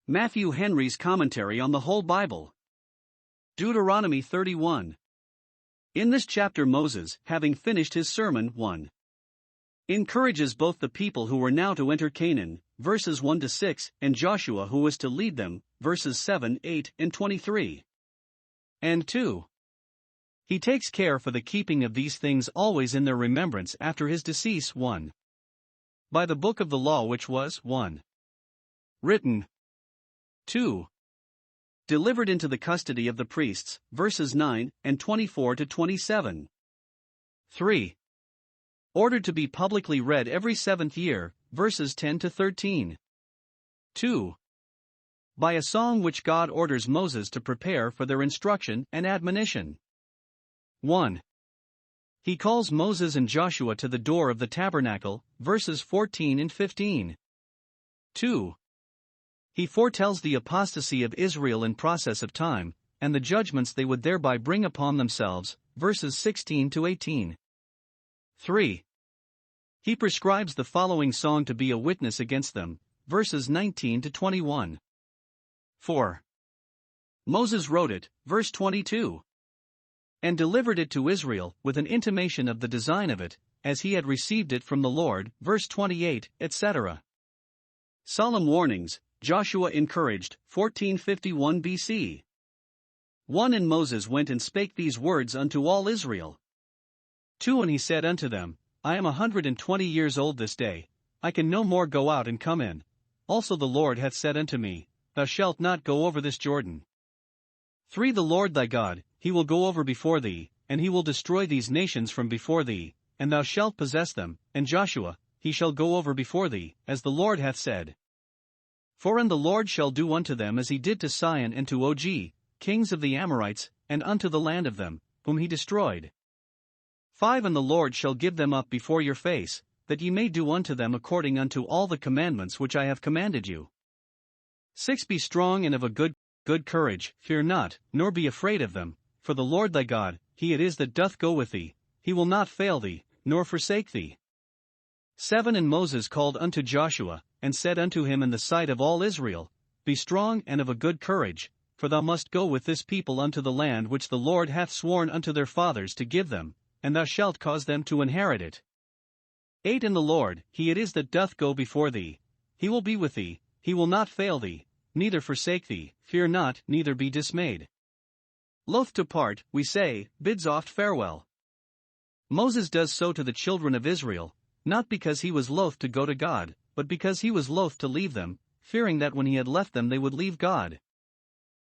Matthew Henry's Commentary on the Whole Bible. Deuteronomy 31. In this chapter Moses, having finished his sermon, 1. Encourages both the people who were now to enter Canaan, verses 1 to 6, and Joshua who was to lead them, verses 7, 8, and 23. And 2. He takes care for the keeping of these things always in their remembrance after his decease, 1. By the book of the law which was, 1. Written. 2. Delivered into the custody of the priests, verses 9 and 24 to 27. 3. Ordered to be publicly read every 7th year, verses 10 to 13. 2. By a song which God orders Moses to prepare for their instruction and admonition. 1. He calls Moses and Joshua to the door of the tabernacle, verses 14 and 15. 2. He foretells the apostasy of Israel in process of time, and the judgments they would thereby bring upon themselves, verses 16 to 18. 3. He prescribes the following song to be a witness against them, verses 19 to 21. 4. Moses wrote it, verse 22. And delivered it to Israel, with an intimation of the design of it, as he had received it from the Lord, verse 28, etc. Solemn Warnings, Joshua encouraged, 1451 BC. 1. And Moses went and spake these words unto all Israel. 2. And he said unto them, I am 120 years old this day, I can no more go out and come in. Also the Lord hath said unto me, Thou shalt not go over this Jordan. 3. The Lord thy God, he will go over before thee, and he will destroy these nations from before thee, and thou shalt possess them, and Joshua, he shall go over before thee, as the Lord hath said. 4. And the Lord shall do unto them as he did to Sihon and to Og, kings of the Amorites, and unto the land of them, whom he destroyed. 5. And the Lord shall give them up before your face, that ye may do unto them according unto all the commandments which I have commanded you. 6. Be strong and of a good courage, fear not, nor be afraid of them, for the Lord thy God, he it is that doth go with thee, he will not fail thee, nor forsake thee. 7. And Moses called unto Joshua, and said unto him in the sight of all Israel, Be strong and of a good courage, for thou must go with this people unto the land which the Lord hath sworn unto their fathers to give them, and thou shalt cause them to inherit it. 8. And the Lord, he it is that doth go before thee, he will be with thee, he will not fail thee, neither forsake thee, fear not, neither be dismayed. Loath to part, we say, bids oft farewell. Moses does so to the children of Israel, not because he was loath to go to God, but because he was loath to leave them, fearing that when he had left them they would leave God.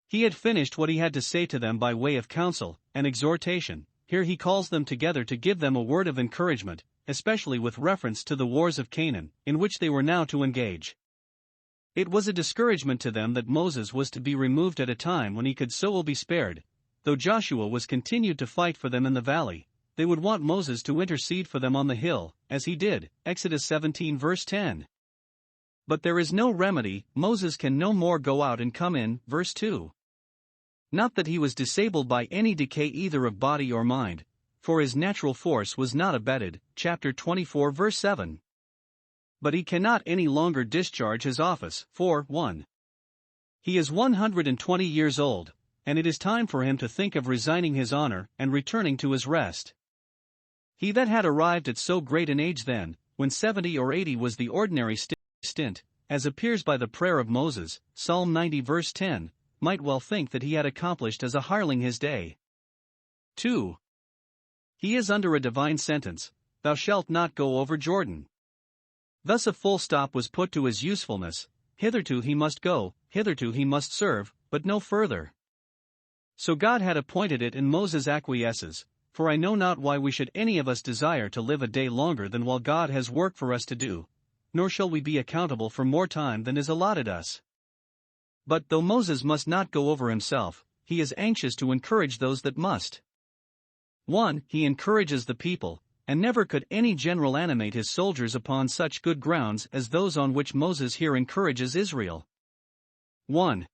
He had finished what he had to say to them by way of counsel and exhortation. Here he calls them together to give them a word of encouragement, especially with reference to the wars of Canaan, in which they were now to engage. It was a discouragement to them that Moses was to be removed at a time when he could so well be spared. Though Joshua was continued to fight for them in the valley, they would want Moses to intercede for them on the hill, as he did, Exodus 17 verse 10. But there is no remedy, Moses can no more go out and come in, verse 2. Not that he was disabled by any decay either of body or mind, for his natural force was not abated, chapter 24 verse 7. But he cannot any longer discharge his office, for, 1. He is 120 years old, and it is time for him to think of resigning his honor and returning to his rest. He that had arrived at so great an age then, when 70 or 80 was the ordinary stint, as appears by the prayer of Moses, Psalm 90 verse 10, might well think that he had accomplished as a hireling his day. 2. He is under a divine sentence, Thou shalt not go over Jordan. Thus a full stop was put to his usefulness, hitherto he must go, hitherto he must serve, but no further. So God had appointed it and Moses acquiesces, for I know not why we should any of us desire to live a day longer than while God has work for us to do, nor shall we be accountable for more time than is allotted us. But though Moses must not go over himself, he is anxious to encourage those that must. 1. He encourages the people, and never could any general animate his soldiers upon such good grounds as those on which Moses here encourages Israel. 1.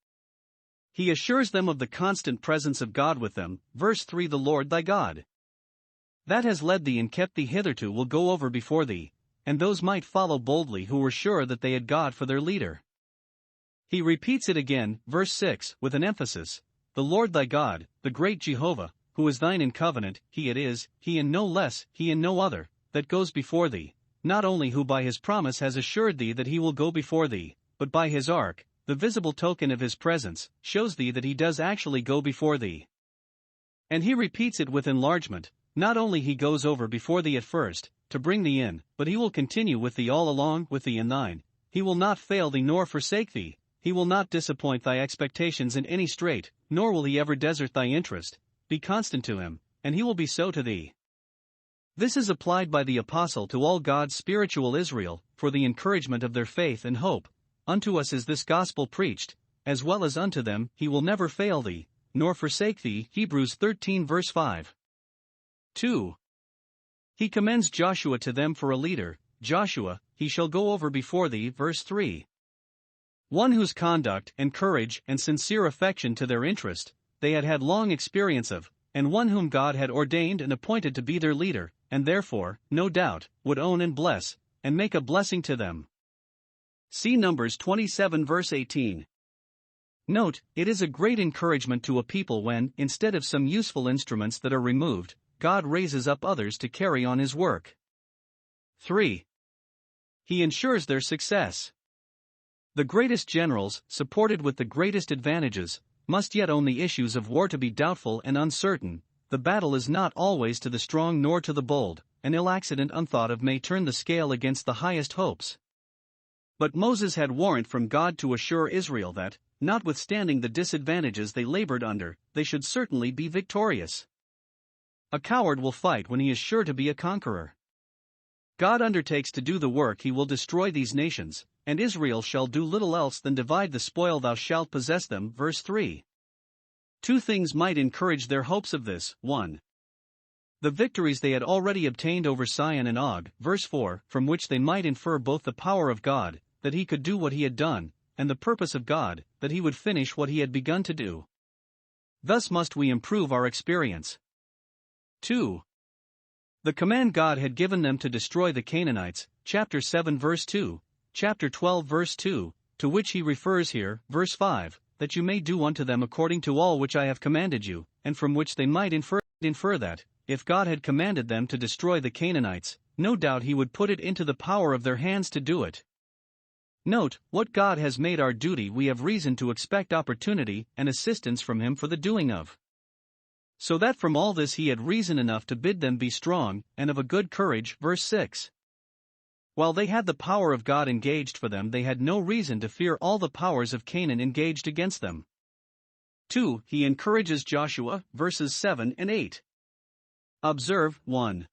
He assures them of the constant presence of God with them, verse 3. The Lord thy God, that has led thee and kept thee hitherto will go over before thee, and those might follow boldly who were sure that they had God for their leader. He repeats it again, verse 6, with an emphasis. The Lord thy God, the great Jehovah, who is thine in covenant, he it is, he and no less, he and no other, that goes before thee, not only who by his promise has assured thee that he will go before thee, but by his ark, the visible token of his presence, shows thee that he does actually go before thee. And he repeats it with enlargement. Not only he goes over before thee at first, to bring thee in, but he will continue with thee all along, with thee and thine. He will not fail thee nor forsake thee, he will not disappoint thy expectations in any strait, nor will he ever desert thy interest. Be constant to him, and he will be so to thee. This is applied by the apostle to all God's spiritual Israel, for the encouragement of their faith and hope. Unto us is this gospel preached, as well as unto them, he will never fail thee, nor forsake thee. Hebrews 13 verse 5. 2. He commends Joshua to them for a leader. Joshua, he shall go over before thee, verse 3. One whose conduct and courage and sincere affection to their interest, they had had long experience of, and one whom God had ordained and appointed to be their leader, and therefore, no doubt, would own and bless, and make a blessing to them. See Numbers 27 verse 18. Note, it is a great encouragement to a people when, instead of some useful instruments that are removed, God raises up others to carry on his work. 3. He ensures their success. The greatest generals, supported with the greatest advantages, must yet own the issues of war to be doubtful and uncertain. The battle is not always to the strong nor to the bold. An ill accident unthought of may turn the scale against the highest hopes. But Moses had warrant from God to assure Israel that, notwithstanding the disadvantages they labored under, they should certainly be victorious. A coward will fight when he is sure to be a conqueror. God undertakes to do the work. He will destroy these nations, and Israel shall do little else than divide the spoil. Thou shalt possess them. Verse 3. Two things might encourage their hopes of this. 1. The victories they had already obtained over Sihon and Og. Verse 4, from which they might infer both the power of God, that he could do what he had done, and the purpose of God, that he would finish what he had begun to do. Thus must we improve our experience. 2. The command God had given them to destroy the Canaanites, chapter 7 verse 2, chapter 12 verse 2, to which he refers here, verse 5, that you may do unto them according to all which I have commanded you, and from which they might infer that, if God had commanded them to destroy the Canaanites, no doubt he would put it into the power of their hands to do it. Note, what God has made our duty we have reason to expect opportunity and assistance from him for the doing of. So that from all this he had reason enough to bid them be strong, and of a good courage. Verse 6. While they had the power of God engaged for them, they had no reason to fear all the powers of Canaan engaged against them. 2. He encourages Joshua, verses 7 and 8. Observe, 1.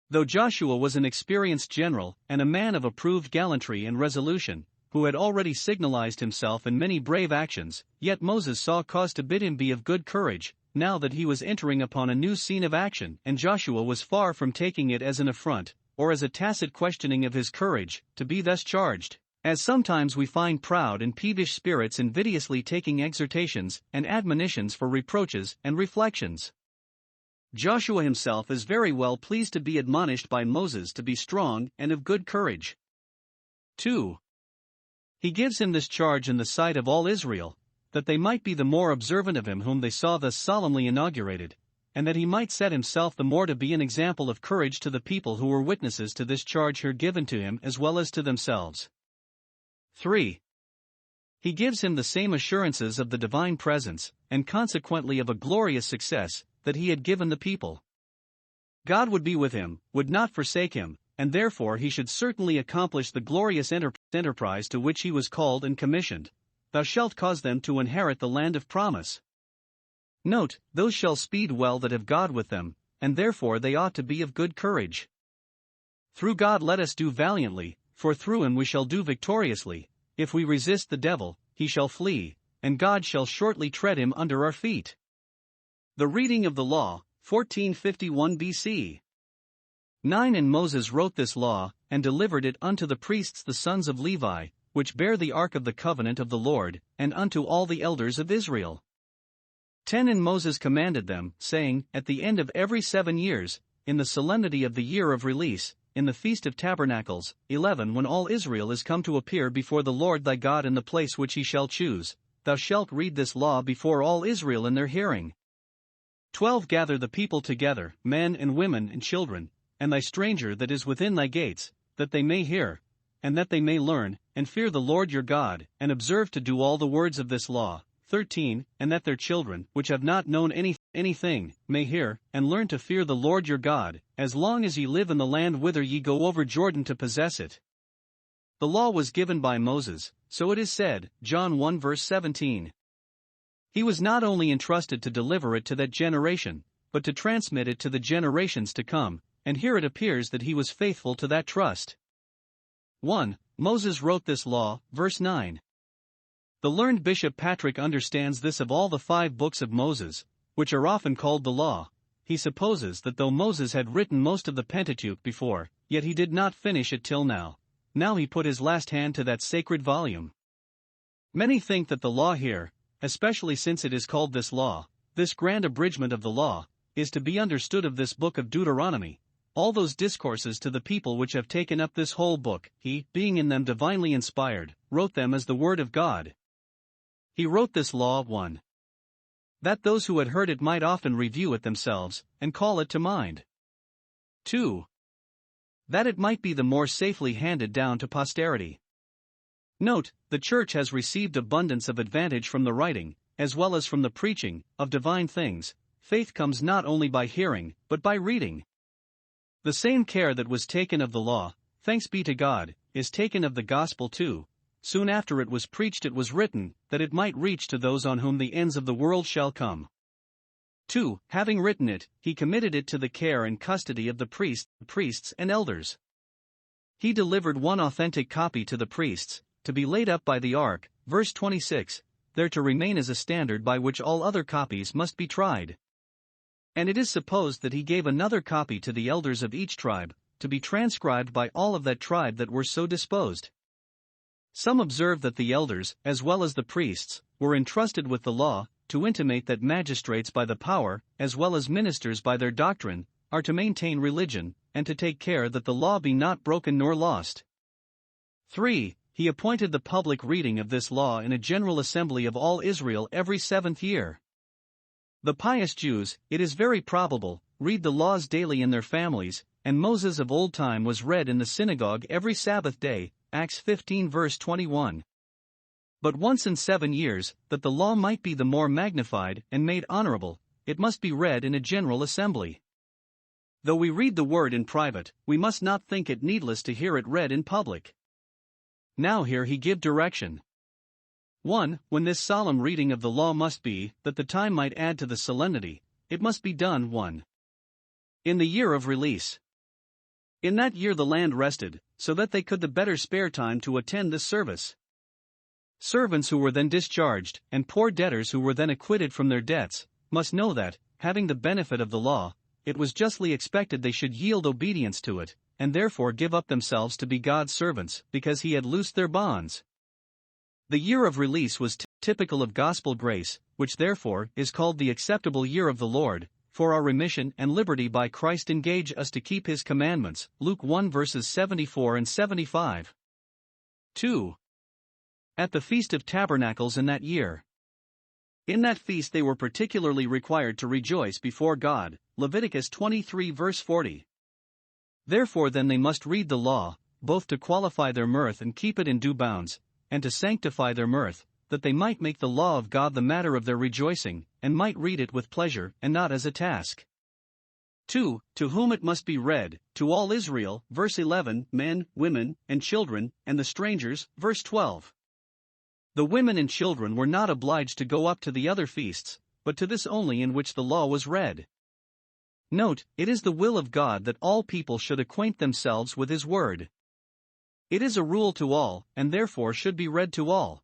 Though Joshua was an experienced general, and a man of approved gallantry and resolution, who had already signalized himself in many brave actions, yet Moses saw cause to bid him be of good courage, now that he was entering upon a new scene of action, and Joshua was far from taking it as an affront, or as a tacit questioning of his courage, to be thus charged, as sometimes we find proud and peevish spirits invidiously taking exhortations and admonitions for reproaches and reflections. Joshua himself is very well pleased to be admonished by Moses to be strong and of good courage. 2. He gives him this charge in the sight of all Israel, that they might be the more observant of him whom they saw thus solemnly inaugurated, and that he might set himself the more to be an example of courage to the people who were witnesses to this charge here given to him as well as to themselves. 3. He gives him the same assurances of the divine presence, and consequently of a glorious success, that he had given the people. God would be with him, would not forsake him, and therefore he should certainly accomplish the glorious enterprise to which he was called and commissioned. Thou shalt cause them to inherit the land of promise. Note, those shall speed well that have God with them, and therefore they ought to be of good courage. Through God let us do valiantly, for through him we shall do victoriously. If we resist the devil, he shall flee, and God shall shortly tread him under our feet. The reading of the law, 1451 BC. 9. And Moses wrote this law, and delivered it unto the priests the sons of Levi, which bear the ark of the covenant of the Lord, and unto all the elders of Israel. 10. And Moses commanded them, saying, at the end of every 7 years, in the solemnity of the year of release, in the Feast of Tabernacles. 11 When all Israel is come to appear before the Lord thy God in the place which he shall choose, thou shalt read this law before all Israel in their hearing. 12 Gather the people together, men and women and children, and thy stranger that is within thy gates, that they may hear, and that they may learn, and fear the Lord your God, and observe to do all the words of this law. 13 And that their children, which have not known anything, may hear, and learn to fear the Lord your God, as long as ye live in the land whither ye go over Jordan to possess it. The law was given by Moses, so it is said, John 1 verse 17. He was not only entrusted to deliver it to that generation, but to transmit it to the generations to come, and here it appears that he was faithful to that trust. 1. Moses wrote this law, verse 9. The learned Bishop Patrick understands this of all the 5 books of Moses, which are often called the law. He supposes that though Moses had written most of the Pentateuch before, yet he did not finish it till now. Now he put his last hand to that sacred volume. Many think that the law here, especially since it is called this law, this grand abridgment of the law, is to be understood of this book of Deuteronomy, all those discourses to the people which have taken up this whole book. He, being in them divinely inspired, wrote them as the word of God. He wrote this law, 1. That those who had heard it might often review it themselves, and call it to mind. 2. That it might be the more safely handed down to posterity. Note, the Church has received abundance of advantage from the writing, as well as from the preaching, of divine things. Faith comes not only by hearing, but by reading. The same care that was taken of the law, thanks be to God, is taken of the gospel too. Soon after it was preached it was written, that it might reach to those on whom the ends of the world shall come. 2. Having written it, he committed it to the care and custody of the priests and elders. He delivered one authentic copy to the priests, to be laid up by the ark, verse 26, there to remain as a standard by which all other copies must be tried. And it is supposed that he gave another copy to the elders of each tribe, to be transcribed by all of that tribe that were so disposed. Some observe that the elders, as well as the priests, were entrusted with the law, to intimate that magistrates by the power, as well as ministers by their doctrine, are to maintain religion, and to take care that the law be not broken nor lost. 3. He appointed the public reading of this law in a general assembly of all Israel every 7th year. The pious Jews, it is very probable, read the laws daily in their families, and Moses of old time was read in the synagogue every Sabbath day, Acts 15 verse 21. But once in 7 years, that the law might be the more magnified and made honorable, it must be read in a general assembly. Though we read the word in private, we must not think it needless to hear it read in public. Now here he give direction. 1. When this solemn reading of the law must be, that the time might add to the solemnity, it must be done 1. In the year of release. In that year the land rested, so that they could the better spare time to attend this service. Servants who were then discharged, and poor debtors who were then acquitted from their debts, must know that, having the benefit of the law, it was justly expected they should yield obedience to it, and therefore give up themselves to be God's servants, because he had loosed their bonds. The year of release was typical of gospel grace, which therefore is called the acceptable year of the Lord, for our remission and liberty by Christ engage us to keep his commandments. Luke 1 verses 74 and 75. 2. At the Feast of Tabernacles in that year. In that feast they were particularly required to rejoice before God, Leviticus 23 verse 40. Therefore then they must read the law, both to qualify their mirth and keep it in due bounds, and to sanctify their mirth, that they might make the law of God the matter of their rejoicing, and might read it with pleasure, and not as a task. 2. To whom it must be read, to all Israel, verse 11, men, women, and children, and the strangers, verse 12. The women and children were not obliged to go up to the other feasts, but to this only in which the law was read. Note, it is the will of God that all people should acquaint themselves with his word. It is a rule to all, and therefore should be read to all.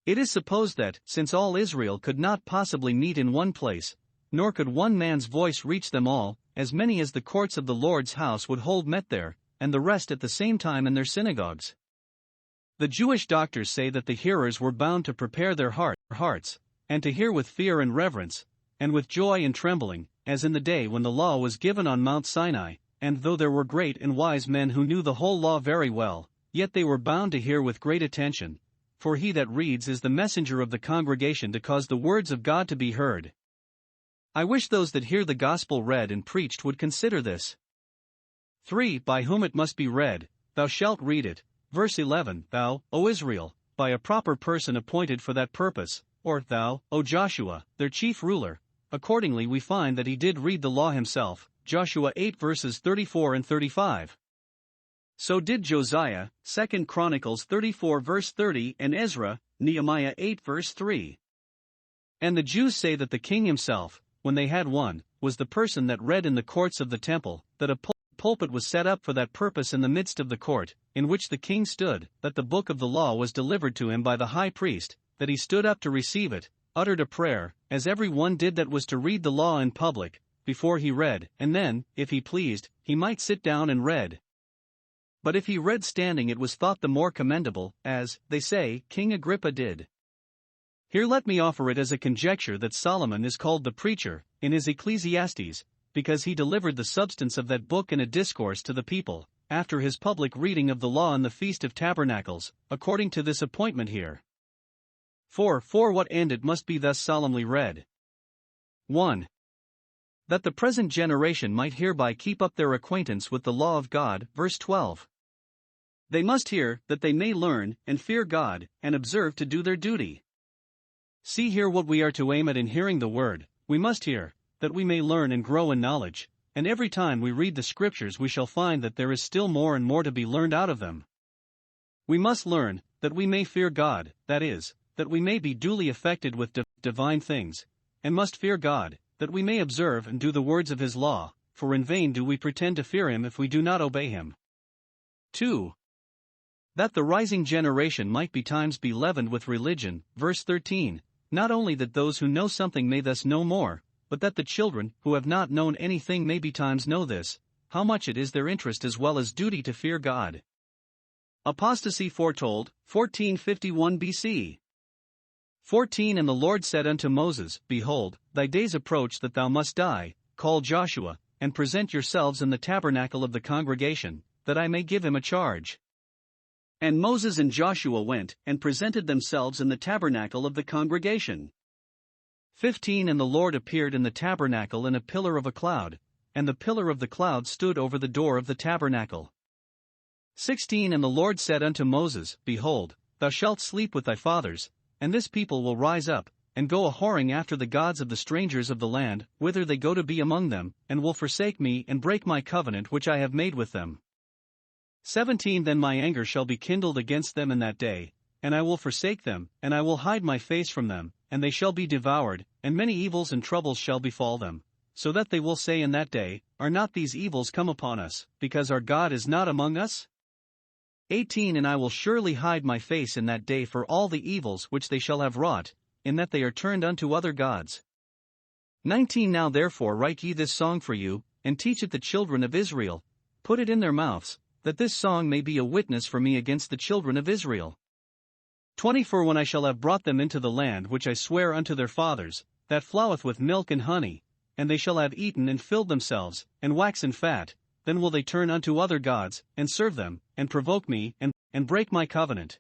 It is supposed that, since all Israel could not possibly meet in one place, nor could one man's voice reach them all, as many as the courts of the Lord's house would hold met there, and the rest at the same time in their synagogues. The Jewish doctors say that the hearers were bound to prepare their hearts, and to hear with fear and reverence, and with joy and trembling, as in the day when the law was given on Mount Sinai, and though there were great and wise men who knew the whole law very well, yet they were bound to hear with great attention, for he that reads is the messenger of the congregation to cause the words of God to be heard. I wish those that hear the gospel read and preached would consider this. 3. By whom it must be read, thou shalt read it. Verse 11, Thou, O Israel, by a proper person appointed for that purpose, or thou, O Joshua, their chief ruler. Accordingly we find that he did read the law himself, Joshua 8 verses 34 and 35. So did Josiah, 2 Chronicles 34 verse 30, and Ezra, Nehemiah 8 verse 3. And the Jews say that the king himself, when they had one, was the person that read in the courts of the temple, that a pulpit was set up for that purpose in the midst of the court, in which the king stood, that the book of the law was delivered to him by the high priest, that he stood up to receive it, uttered a prayer, as every one did that was to read the law in public, before he read, and then, if he pleased, he might sit down and read. But if he read standing it was thought the more commendable, as, they say, King Agrippa did. Here let me offer it as a conjecture that Solomon is called the preacher, in his Ecclesiastes, because he delivered the substance of that book in a discourse to the people, after his public reading of the law in the Feast of Tabernacles, according to this appointment here. For what end it must be thus solemnly read. 1. That the present generation might hereby keep up their acquaintance with the law of God, verse 12. They must hear, that they may learn, and fear God, and observe to do their duty. See here what we are to aim at in hearing the word. We must hear, that we may learn and grow in knowledge, and every time we read the scriptures we shall find that there is still more and more to be learned out of them. We must learn, that we may fear God, that is, that we may be duly affected with divine things, and must fear God, that we may observe and do the words of his law, for in vain do we pretend to fear him if we do not obey him. 2. That the rising generation might betimes be leavened with religion, verse 13, not only that those who know something may thus know more, but that the children who have not known anything may betimes know this, how much it is their interest as well as duty to fear God. Apostasy foretold, 1451 BC. 14 And the Lord said unto Moses, Behold, thy days approach that thou must die, call Joshua, and present yourselves in the tabernacle of the congregation, that I may give him a charge. And Moses and Joshua went, and presented themselves in the tabernacle of the congregation. 15 And the Lord appeared in the tabernacle in a pillar of a cloud, and the pillar of the cloud stood over the door of the tabernacle. 16 And the Lord said unto Moses, Behold, thou shalt sleep with thy fathers, and this people will rise up, and go a-whoring after the gods of the strangers of the land, whither they go to be among them, and will forsake me and break my covenant which I have made with them. 17 Then my anger shall be kindled against them in that day, and I will forsake them, and I will hide my face from them, and they shall be devoured, and many evils and troubles shall befall them, so that they will say in that day, Are not these evils come upon us, because our God is not among us? 18 And I will surely hide my face in that day for all the evils which they shall have wrought, in that they are turned unto other gods. 19 Now therefore write ye this song for you, and teach it the children of Israel, put it in their mouths, that this song may be a witness for me against the children of Israel. 20 For when I shall have brought them into the land which I swear unto their fathers, that floweth with milk and honey, and they shall have eaten and filled themselves, and waxen fat, then will they turn unto other gods, and serve them, and provoke me, and break my covenant.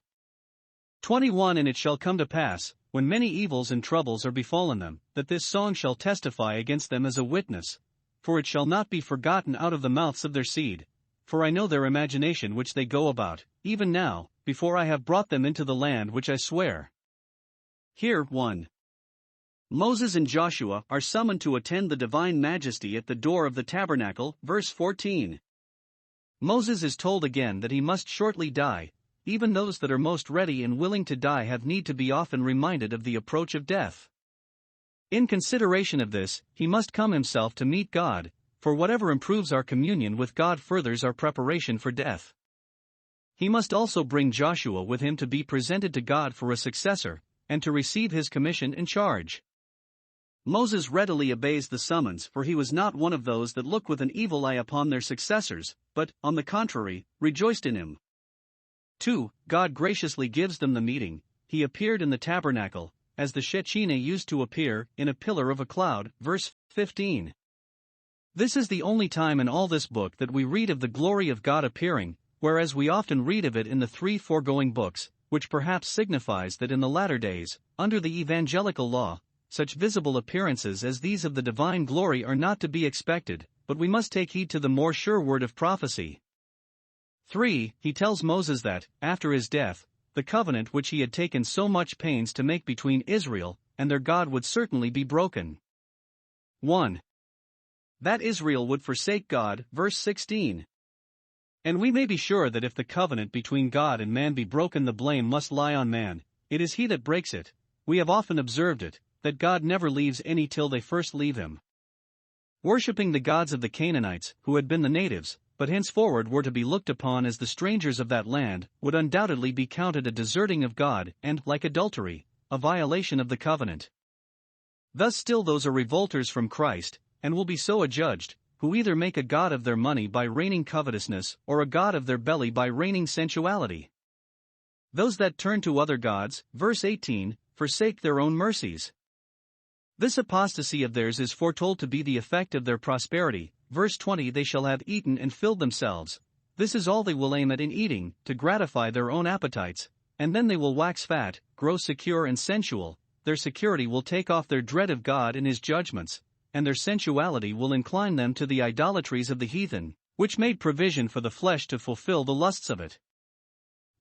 21 And it shall come to pass, when many evils and troubles are befallen them, that this song shall testify against them as a witness, for it shall not be forgotten out of the mouths of their seed. For I know their imagination which they go about, even now, before I have brought them into the land which I swear. Here, 1. Moses and Joshua are summoned to attend the divine majesty at the door of the tabernacle, verse 14. Moses is told again that he must shortly die. Even those that are most ready and willing to die have need to be often reminded of the approach of death. In consideration of this, he must come himself to meet God, for whatever improves our communion with God furthers our preparation for death. He must also bring Joshua with him to be presented to God for a successor, and to receive his commission and charge. Moses readily obeys the summons, for he was not one of those that look with an evil eye upon their successors, but, on the contrary, rejoiced in him. 2. God graciously gives them the meeting. He appeared in the tabernacle, as the Shekinah used to appear, in a pillar of a cloud, verse 15. This is the only time in all this book that we read of the glory of God appearing, whereas we often read of it in the 3 foregoing books, which perhaps signifies that in the latter days, under the evangelical law, such visible appearances as these of the divine glory are not to be expected, but we must take heed to the more sure word of prophecy. 3. He tells Moses that, after his death, the covenant which he had taken so much pains to make between Israel and their God would certainly be broken. 1. That Israel would forsake God, verse 16. And we may be sure that if the covenant between God and man be broken, the blame must lie on man. It is he that breaks it. We have often observed it, that God never leaves any till they first leave him. Worshipping the gods of the Canaanites, who had been the natives, but henceforward were to be looked upon as the strangers of that land, would undoubtedly be counted a deserting of God and, like adultery, a violation of the covenant. Thus still those are revolters from Christ, and will be so adjudged, who either make a god of their money by reigning covetousness, or a god of their belly by reigning sensuality. Those that turn to other gods, verse 18, forsake their own mercies. This apostasy of theirs is foretold to be the effect of their prosperity. Verse 20, they shall have eaten and filled themselves. This is all they will aim at in eating, to gratify their own appetites, and then they will wax fat, grow secure and sensual. Their security will take off their dread of God and his judgments, and their sensuality will incline them to the idolatries of the heathen, which made provision for the flesh to fulfill the lusts of it.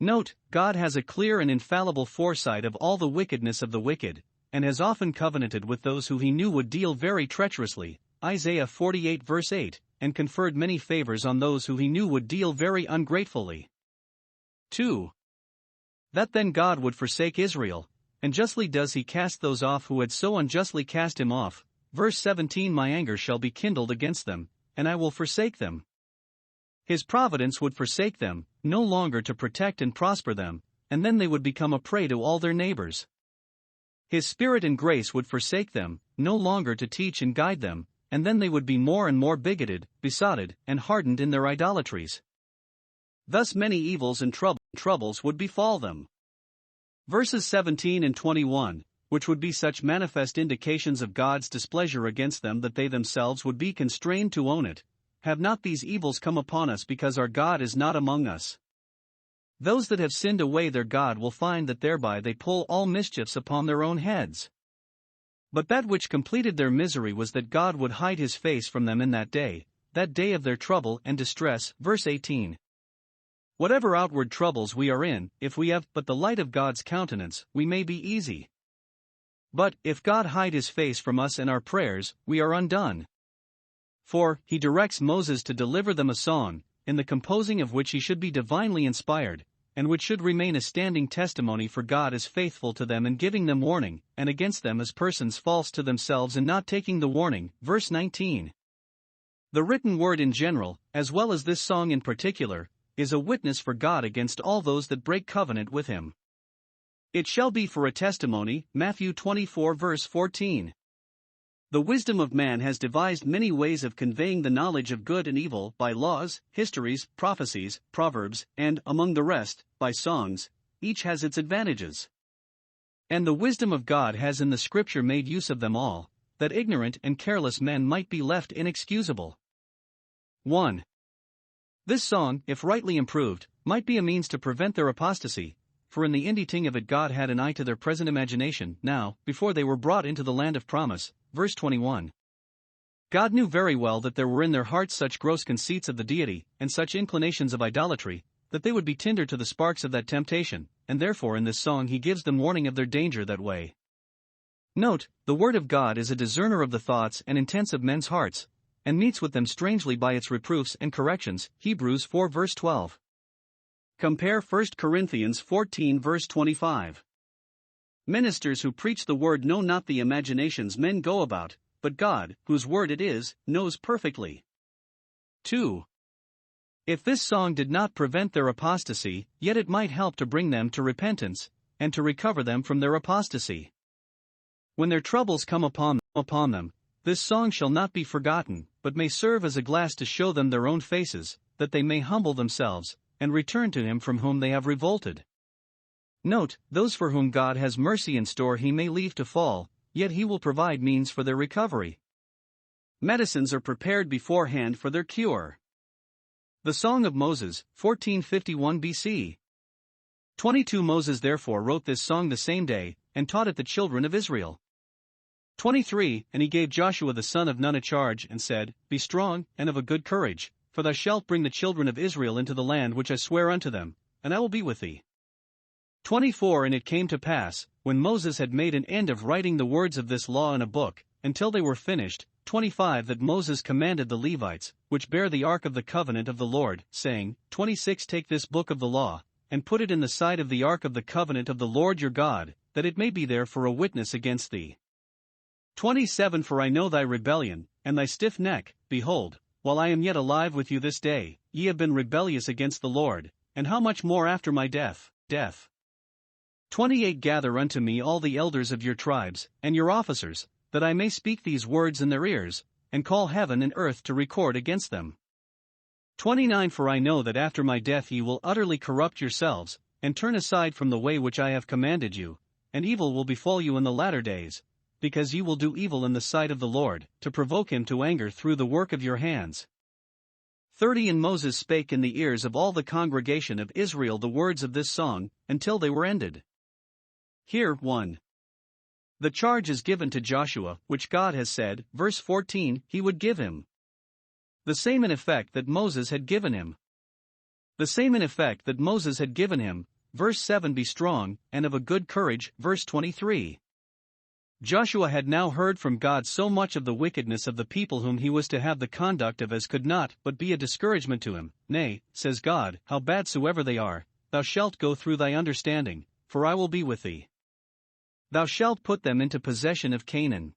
Note, God has a clear and infallible foresight of all the wickedness of the wicked, and has often covenanted with those who he knew would deal very treacherously, Isaiah 48 verse 8, and conferred many favors on those who he knew would deal very ungratefully. 2. That then God would forsake Israel, and justly does he cast those off who had so unjustly cast him off. Verse 17, my anger shall be kindled against them, and I will forsake them. His providence would forsake them, no longer to protect and prosper them, and then they would become a prey to all their neighbors. His spirit and grace would forsake them, no longer to teach and guide them, and then they would be more and more bigoted, besotted, and hardened in their idolatries. Thus many evils and troubles would befall them. Verses 17 and 21, which would be such manifest indications of God's displeasure against them that they themselves would be constrained to own it. Have not these evils come upon us because our God is not among us? Those that have sinned away their God will find that thereby they pull all mischiefs upon their own heads. But that which completed their misery was that God would hide his face from them in that day of their trouble and distress. Verse 18. Whatever outward troubles we are in, if we have but the light of God's countenance, we may be easy. But, if God hide his face from us in our prayers, we are undone. For, he directs Moses to deliver them a song, in the composing of which he should be divinely inspired, and which should remain a standing testimony for God as faithful to them in giving them warning, and against them as persons false to themselves in not taking the warning. Verse 19. The written word in general, as well as this song in particular, is a witness for God against all those that break covenant with him. It shall be for a testimony, Matthew 24 verse 14. The wisdom of man has devised many ways of conveying the knowledge of good and evil by laws, histories, prophecies, proverbs, and, among the rest, by songs. Each has its advantages. And the wisdom of God has in the Scripture made use of them all, that ignorant and careless men might be left inexcusable. 1. This song, if rightly improved, might be a means to prevent their apostasy, for in the inditing of it God had an eye to their present imagination, now, before they were brought into the land of promise. Verse 21. God knew very well that there were in their hearts such gross conceits of the deity, and such inclinations of idolatry, that they would be tinder to the sparks of that temptation, and therefore in this song he gives them warning of their danger that way. Note, the word of God is a discerner of the thoughts and intents of men's hearts, and meets with them strangely by its reproofs and corrections. Hebrews 4 verse 12. Compare 1 Corinthians 14 verse 25. Ministers who preach the word know not the imaginations men go about, but God, whose word it is, knows perfectly. 2. If this song did not prevent their apostasy, yet it might help to bring them to repentance, and to recover them from their apostasy. When their troubles come upon them, this song shall not be forgotten, but may serve as a glass to show them their own faces, that they may humble themselves, and return to him from whom they have revolted. Note, those for whom God has mercy in store he may leave to fall, yet he will provide means for their recovery. Medicines are prepared beforehand for their cure. The Song of Moses, 1451 BC. 22 Moses therefore wrote this song the same day, and taught it the children of Israel. 23 And he gave Joshua the son of Nun a charge, and said, Be strong, and of a good courage, for thou shalt bring the children of Israel into the land which I swear unto them, and I will be with thee. 24 And it came to pass, when Moses had made an end of writing the words of this law in a book, until they were finished, 25 That Moses commanded the Levites, which bear the ark of the covenant of the Lord, saying, 26 Take this book of the law, and put it in the side of the ark of the covenant of the Lord your God, that it may be there for a witness against thee. 27 For I know thy rebellion, and thy stiff neck. Behold, while I am yet alive with you this day, ye have been rebellious against the Lord, and how much more after my death. 28 Gather unto me all the elders of your tribes, and your officers, that I may speak these words in their ears, and call heaven and earth to record against them. 29 For I know that after my death ye will utterly corrupt yourselves, and turn aside from the way which I have commanded you, and evil will befall you in the latter days, because ye will do evil in the sight of the Lord, to provoke him to anger through the work of your hands. 30 And Moses spake in the ears of all the congregation of Israel the words of this song, until they were ended. Here, 1. The charge is given to Joshua, which God has said, verse 14, he would give him. The same in effect that Moses had given him. The same in effect that Moses had given him, verse 7 Be strong, and of a good courage, verse 23. Joshua had now heard from God so much of the wickedness of the people whom he was to have the conduct of as could not but be a discouragement to him. Nay, says God, how bad soever they are, thou shalt go through thy understanding, for I will be with thee. Thou shalt put them into possession of Canaan.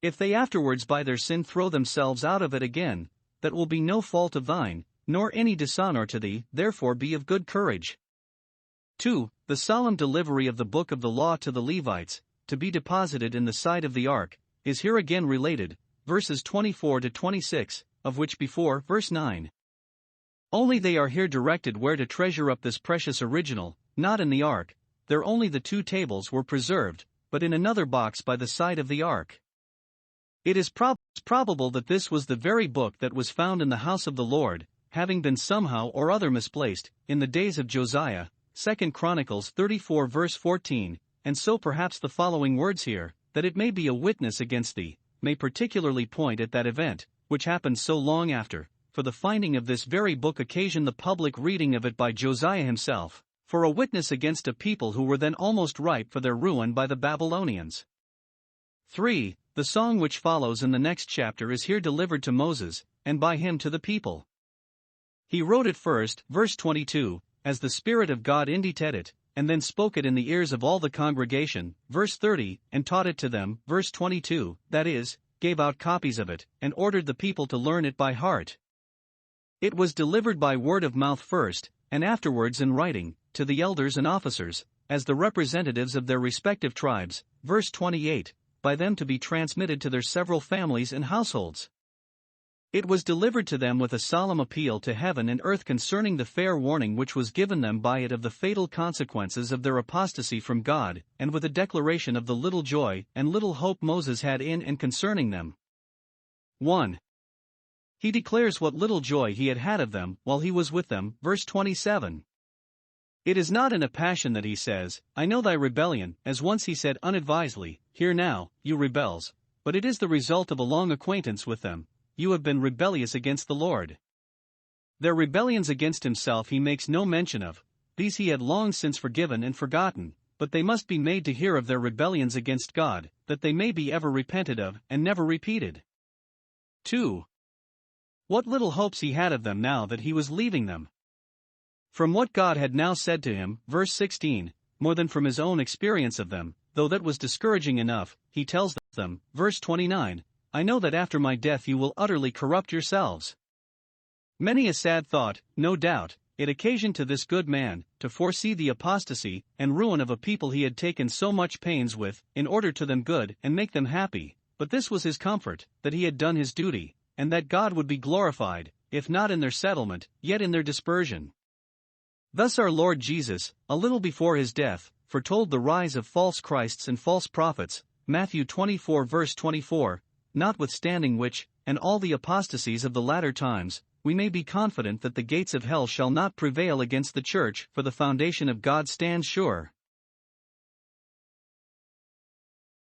If they afterwards by their sin throw themselves out of it again, that will be no fault of thine, nor any dishonor to thee, therefore be of good courage. 2. The solemn delivery of the book of the law to the Levites, to be deposited in the side of the ark, is here again related, verses 24 to 26, of which before, verse 9. Only they are here directed where to treasure up this precious original, not in the ark. There only the 2 tables were preserved, but in another box by the side of the ark. It is probable that this was the very book that was found in the house of the Lord, having been somehow or other misplaced, in the days of Josiah, 2 Chronicles 34 verse 14, and so perhaps the following words here, that it may be a witness against thee, may particularly point at that event, which happened so long after, for the finding of this very book occasioned the public reading of it by Josiah himself, for a witness against a people who were then almost ripe for their ruin by the Babylonians. 3. The song which follows in the next chapter is here delivered to Moses, and by him to the people. He wrote it first, verse 22, as the Spirit of God indited it, and then spoke it in the ears of all the congregation, verse 30, and taught it to them, verse 22, that is, gave out copies of it, and ordered the people to learn it by heart. It was delivered by word of mouth first, and afterwards in writing, to the elders and officers, as the representatives of their respective tribes, verse 28, by them to be transmitted to their several families and households. It was delivered to them with a solemn appeal to heaven and earth concerning the fair warning which was given them by it of the fatal consequences of their apostasy from God, and with a declaration of the little joy and little hope Moses had in and concerning them. 1. He declares what little joy he had of them while he was with them, verse 27. It is not in a passion that he says, I know thy rebellion, as once he said unadvisedly, Hear now, you rebels, but it is the result of a long acquaintance with them. You have been rebellious against the Lord. Their rebellions against himself he makes no mention of, these he had long since forgiven and forgotten, but they must be made to hear of their rebellions against God, that they may be ever repented of and never repeated. 2. What little hopes he had of them now that he was leaving them. From what God had now said to him, verse 16, more than from his own experience of them, though that was discouraging enough, he tells them, verse 29, I know that after my death you will utterly corrupt yourselves. Many a sad thought, no doubt, it occasioned to this good man, to foresee the apostasy and ruin of a people he had taken so much pains with, in order to them good and make them happy, but this was his comfort, that he had done his duty, and that God would be glorified, if not in their settlement, yet in their dispersion. Thus our Lord Jesus, a little before his death, foretold the rise of false Christs and false prophets, Matthew 24 verse 24, notwithstanding which, and all the apostasies of the latter times, we may be confident that the gates of hell shall not prevail against the church, for the foundation of God stands sure.